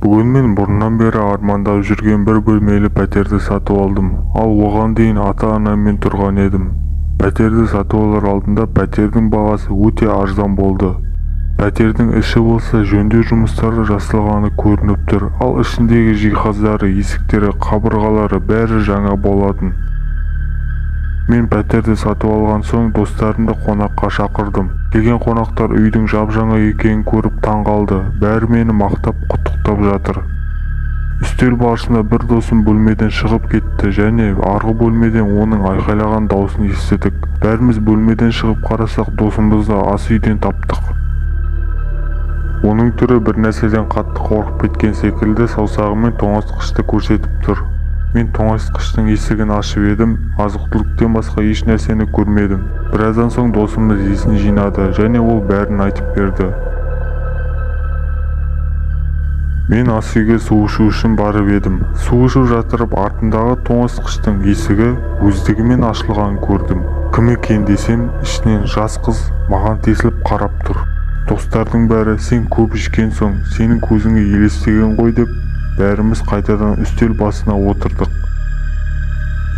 Бүгін мен бұрыннан бері армандап жүрген бір бөлмелі пәтерді сатып алдым. Ал оған дейін ата-анаммен тұрған едім. Пәтерді сатып алар алдында пәтердің бағасы өте арзан болды. Пәтердің іші болса жөндеу жұмыстары жасалғаны көрініп тұр. Ал ішіндегі жиһаздары, есіктері, қабырғалары бәрі жаңа болатын. Мен пәтерді сатып алған соң достарымды қонаққа шақырдым. Келген қонақтар үйдің жап-жаңа екенін көріп таң қалды. Бәрі мені мақтап құттықтап жатыр. Үстел барысында бір досым бөлмеден шығып кетті және арғы бөлмеден оның айқайлаған даусын естідік. Бәріміз бөлмеден шығып қарасақ, досымызды ас үйден таптық. Оның түрі бір нәрседен қатты қорқып кеткен секілді саусағымен тоңазытқышты көрсетіп тұр. Мен тоңазытқыштың есігін ашып едім, азық-түліктен басқа еш нәрсені көрмедім. Біраздан соң досымыз есін жинады және ол бәрін айтып берді. Мен ас үйге су ішу үшін барып едім. Су ішіп жатырып артындағы тоңазытқыштың есігі өздігімен ашылғанын көрдім. Кім екен десем, ішінен жас қыз маған тесіліп қарап тұр. Достардың бәрі сен көп ішкен соң сенің көзіңе елестеген ғой деп бәріміз қайтадан үстел басына отырдық.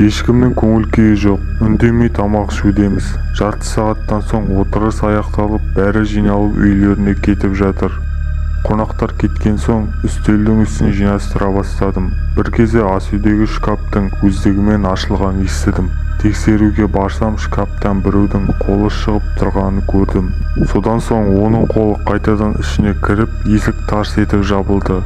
Ешкімнің көңіл күйі жоқ, үндемей тамақ ішудеміз. Жарты сағаттан соң отырыс аяқталып, бәрі жиналып үйлеріне кетіп жатыр. Қонақтар кеткен соң үстелдің үстін жинастыра бастадым. Бір кезде ас үйдегі шкаптың өздігімен ашылғанын естідім. Тексеруге барсам, шкаптан біреудің қолы шығып тұрғанын көрдім. Содан соң оның қолы қайтадан ішіне кіріп, есік тарс етіп жабылды.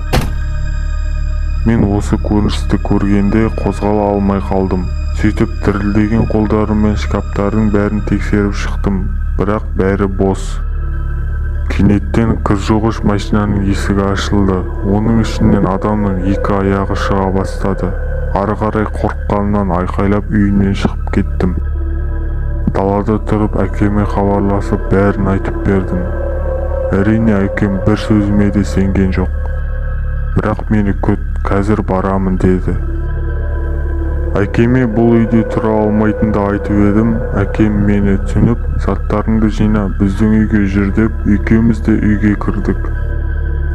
Мен осы көріністі көргенде қозғала алмай қалдым. Сөйтіп дірілдеген қолдарыммен шкаптардың бәрін тексеріп шықтым, бірақ бәрі бос. Кенеттен қыз жуғыш машинаның есігі ашылды. Оның ішінен адамның екі аяғы шыға бастады. Ары қарай қорыққанымнан айқайлап үйінен шығып кеттім. Далада тұрып әкеме хабарласып бәрін айтып бердім. Әрине әкем бір сөзіме де сенген жоқ. Бірақ мені күт, қазір барамын деді. Әкеме бұл үйде тұра алмайтынды айтып едім. Әкем мені түсініп, заттарыңды жина, біздің үйге жүр деп, екеуміз де үйге кірдік.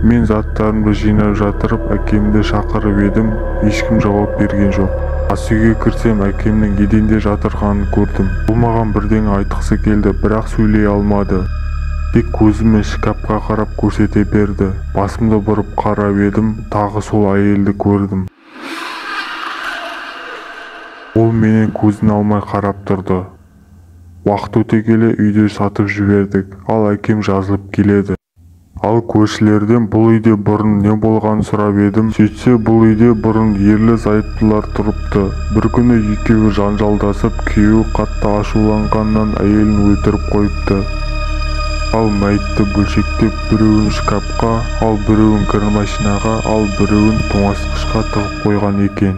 Мен заттарымды жинап жатырып, әкемді шақырып едім, ешкім жауап берген жоқ. Ас үйге кірсем, әкемнің еденде жатырғанын көрдім. Бұл маған бірдеңе айтқысы келді, бірақ сөйлей алмады. Тек көзімен шкафқа қарап көрсете берді. Басымды бұрып қарап едім, тағы сол әйелді көрдім. Ол менен көзін алмай қарап тұрды. Уақыт өте келе үйде сатып жібердік, ал әкем жазылып келеді. Ал көршілерден бұл үйде бұрын не болғанын сұрап едім. Сөйтсе, бұл үйде бұрын ерлі-зайыптылар тұрыпты. Bir күні екеуі жанжалдасып, күйеуі қатты ашуланғаннан әйелін өлтіріп қойыпты. Ал мәйітті бөлшектеп, біреуін шкафқа, ал біреуін кір машинаға, ал біреуін тоңазытқышқа тығып қойған екен.